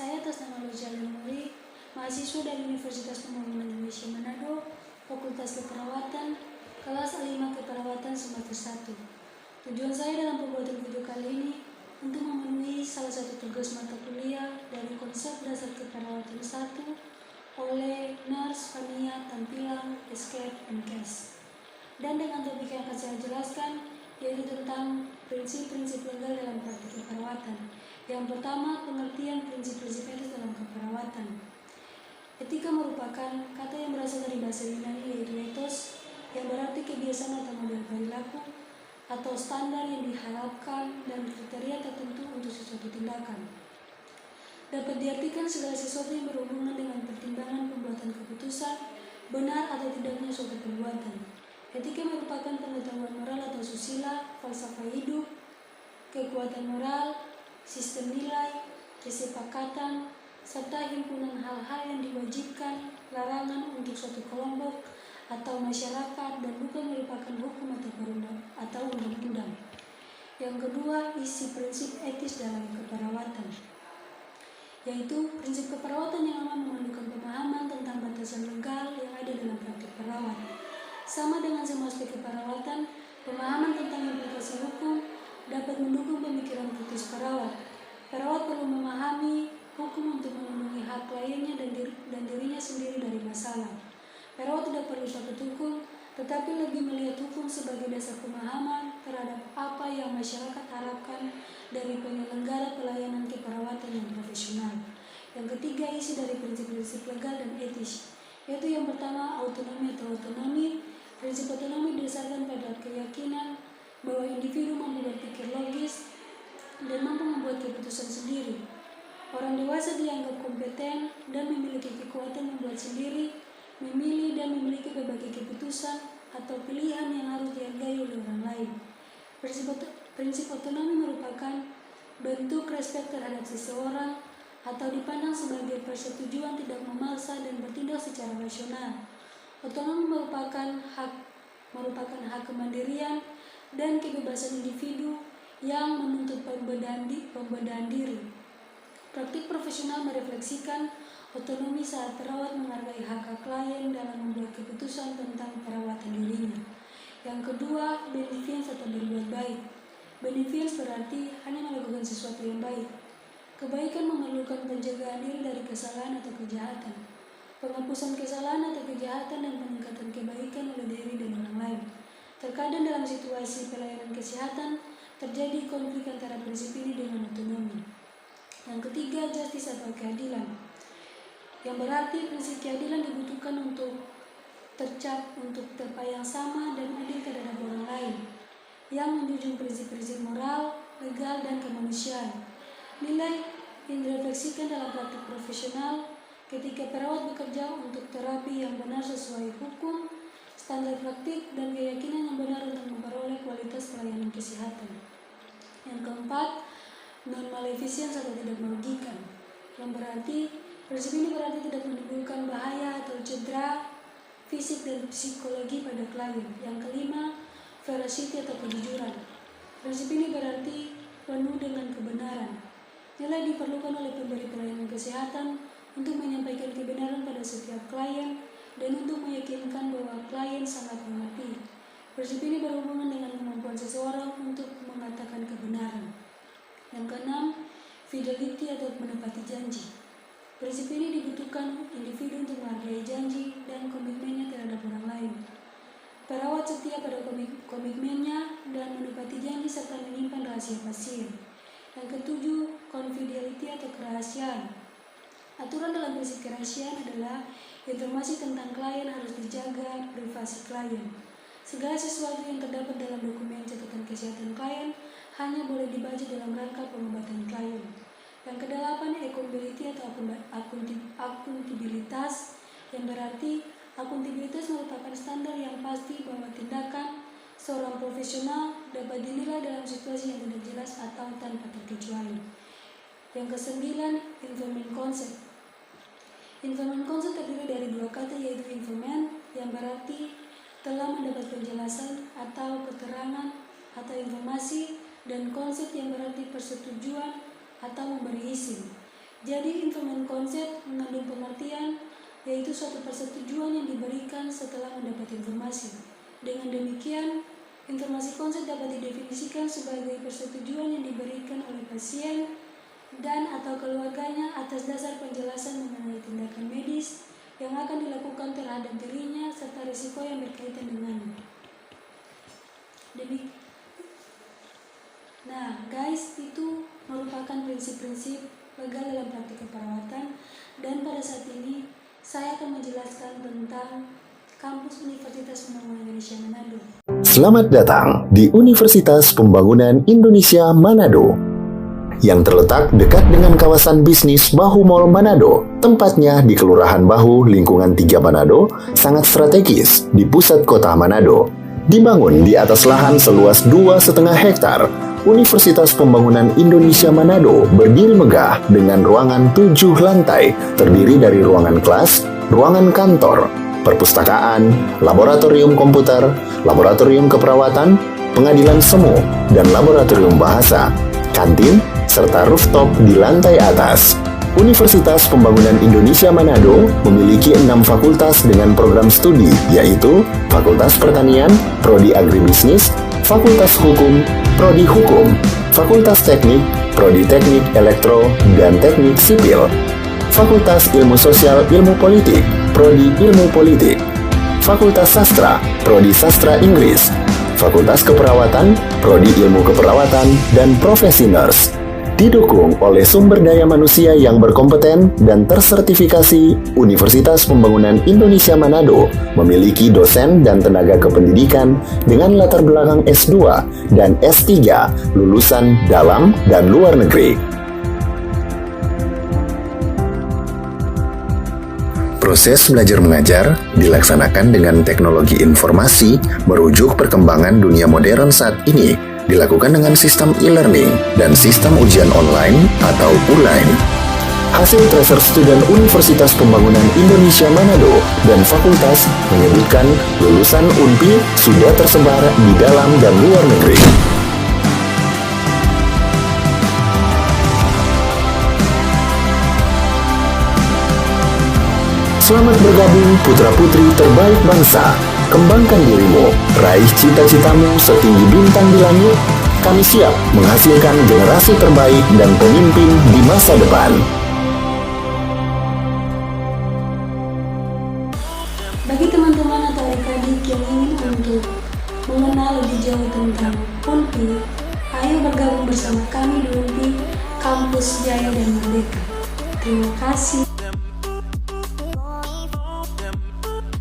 Saya atas nama Lojali Muri, mahasiswa dari Universitas Pembangunan Indonesia Manado, Fakultas Keperawatan, kelas A5 Keperawatan semester 1. Tujuan saya dalam pembuatan video kali ini untuk memenuhi salah satu tugas mata kuliah dari konsep dasar keperawatan 1 oleh Nurse Fania Tampilang Escape MKes. Dan dengan topik yang akan saya jelaskan yaitu tentang prinsip-prinsip legal dalam praktik keperawatan. Yang pertama, pengertian prinsip-prinsip etis dalam keperawatan. Etika merupakan kata yang berasal dari bahasa Yunani yaitu ethos, yang berarti kebiasaan atau model perilaku atau standar yang diharapkan dan kriteria tertentu untuk sesuatu tindakan. Dapat diartikan segala sesuatu yang berhubungan dengan pertimbangan pembuatan keputusan, benar atau tidaknya suatu perbuatan. Etika merupakan pengetahuan moral atau susila, falsafah hidup, kekuatan moral, sistem nilai, kesepakatan, serta himpunan hal-hal yang diwajibkan, larangan untuk suatu kelompok atau masyarakat dan bukan merupakan hukum atau undang-undang. Yang kedua, isi prinsip etis dalam keperawatan, yaitu prinsip keperawatan yang aman memerlukan pemahaman tentang batasan legal yang ada dalam praktik perawat. Sama dengan semua aspek keperawatan, pemahaman tentang implikasi hukum dapat mendukung pemikiran kritis perawat. Perawat perlu memahami hukum untuk melindungi hak kliennya dan dirinya sendiri dari masalah. Perawat tidak perlu takut hukum, tetapi lebih melihat hukum sebagai dasar pemahaman terhadap apa yang masyarakat harapkan dari penyelenggara pelayanan keperawatan yang profesional. Yang ketiga, isi dari prinsip-prinsip legal dan etis, yaitu yang pertama, autonomi atau otonomi. Prinsip otonomi didasarkan pada keyakinan bahwa individu mampu berpikir logis dan mampu membuat keputusan sendiri. Orang dewasa dianggap kompeten dan memiliki kekuatan membuat sendiri, memilih dan memiliki berbagai keputusan atau pilihan yang harus dihargai oleh orang lain. Prinsip otonomi merupakan bentuk respek terhadap seseorang atau dipandang sebagai persetujuan tidak memaksa dan bertindak secara rasional. Otonomi merupakan hak kemandirian dan kebebasan individu yang menuntut pembedaan diri. Praktik profesional merefleksikan otonomi saat perawat menghargai hak klien dalam membuat keputusan tentang perawatan dirinya. Yang kedua, benevolence atau berbuat baik. Benevolence berarti hanya melakukan sesuatu yang baik. Kebaikan memerlukan penjagaan diri dari kesalahan atau kejahatan, penghapusan kesalahan atau kejahatan dan peningkatan kebaikan oleh diri dan orang lain. Terkadang dalam situasi pelayanan kesehatan terjadi konflik antara prinsip ini dengan otonomi. Yang ketiga, justice atau keadilan, yang berarti prinsip keadilan dibutuhkan untuk terpayang sama dan adil terhadap orang lain, yang menjunjung prinsip-prinsip moral, legal, dan kemanusiaan. Nilai yang direfleksikan dalam praktik profesional ketika perawat bekerja untuk terapi yang benar sesuai hukum, standar praktik, dan keyakinan yang benar untuk memperoleh kualitas pelayanan kesehatan. Yang keempat, non-maleficence atau tidak merugikan, yang berarti prinsip ini berarti tidak menimbulkan bahaya atau cedera fisik dan psikologi pada klien. Yang kelima, veracity atau kejujuran. Prinsip ini berarti penuh dengan kebenaran. Nilai diperlukan oleh pemberi pelayanan kesehatan untuk menyampaikan kebenaran pada setiap klien dan untuk meyakinkan bahwa klien sangat mengerti. Prinsip ini berhubungan dengan kemampuan seseorang untuk mengatakan kebenaran. Yang keenam, fidelity atau menepati janji. Prinsip ini dibutuhkan individu untuk menghargai janji dan komitmennya terhadap orang lain. Perawat setia pada komitmennya dan menepati janji serta menyimpan rahasia pasien. Yang ketujuh, confidentiality atau kerahasiaan. Aturan dalam prinsip kerahasiaan adalah informasi tentang klien harus dijaga privasi klien. Segala sesuatu yang terdapat dalam dokumen catatan kesehatan klien hanya boleh dibaca dalam rangka pengobatan klien. Yang kedelapan, accountability atau akuntabilitas, yang berarti akuntabilitas merupakan standar yang pasti bahwa tindakan seorang profesional dapat dinilai dalam situasi yang tidak jelas atau tanpa terkecuali. Yang kesembilan, informant consent. Informant consent terdiri dari dua kata yaitu informant yang berarti telah mendapat penjelasan atau keterangan atau informasi dan consent yang berarti persetujuan atau memberi izin. Jadi instrumen konsep mengandung pengertian, yaitu suatu persetujuan yang diberikan setelah mendapat informasi. Dengan demikian, informasi konsep dapat didefinisikan sebagai persetujuan yang diberikan oleh pasien dan atau keluarganya atas dasar penjelasan mengenai tindakan medis yang akan dilakukan terhadap dirinya serta risiko yang berkaitan dengannya. Nah, guys, itu merupakan prinsip-prinsip legal dalam praktik keperawatan, dan pada saat ini saya akan menjelaskan tentang kampus Universitas Pembangunan Indonesia Manado. Selamat datang di Universitas Pembangunan Indonesia Manado yang terletak dekat dengan kawasan bisnis Bahu Mall Manado. Tempatnya di Kelurahan Bahu, lingkungan 3 Manado, sangat strategis di pusat kota Manado. Dibangun di atas lahan seluas 2,5 hektar, Universitas Pembangunan Indonesia Manado berdiri megah dengan ruangan 7 lantai, terdiri dari ruangan kelas, ruangan kantor, perpustakaan, laboratorium komputer, laboratorium keperawatan, pengadilan semu, dan laboratorium bahasa, kantin, serta rooftop di lantai atas. Universitas Pembangunan Indonesia Manado memiliki 6 fakultas dengan program studi, yaitu Fakultas Pertanian, Prodi Agribisnis, Fakultas Hukum, Prodi Hukum, Fakultas Teknik, Prodi Teknik Elektro dan Teknik Sipil, Fakultas Ilmu Sosial Ilmu Politik, Prodi Ilmu Politik, Fakultas Sastra, Prodi Sastra Inggris, Fakultas Keperawatan, Prodi Ilmu Keperawatan dan Profesi Nurse. Didukung oleh sumber daya manusia yang berkompeten dan tersertifikasi, Universitas Pembangunan Indonesia Manado memiliki dosen dan tenaga kependidikan dengan latar belakang S2 dan S3 lulusan dalam dan luar negeri. Proses belajar mengajar dilaksanakan dengan teknologi informasi merujuk perkembangan dunia modern saat ini, dilakukan dengan sistem e-learning dan sistem ujian online atau ULAIN. Hasil tracer student Universitas Pembangunan Indonesia Manado dan fakultas menyebutkan lulusan UNPI sudah tersebar di dalam dan luar negeri. Selamat bergabung putra-putri terbaik bangsa. Kembangkan dirimu, raih cita-citamu setinggi bintang di langit. Kami siap menghasilkan generasi terbaik dan pemimpin di masa depan. Bagi teman-teman atau adik-adik yang ingin untuk mengenal lebih jauh tentang UNPI, ayo bergabung bersama kami di UNPI Kampus Jaya dan Merdeka. Terima kasih.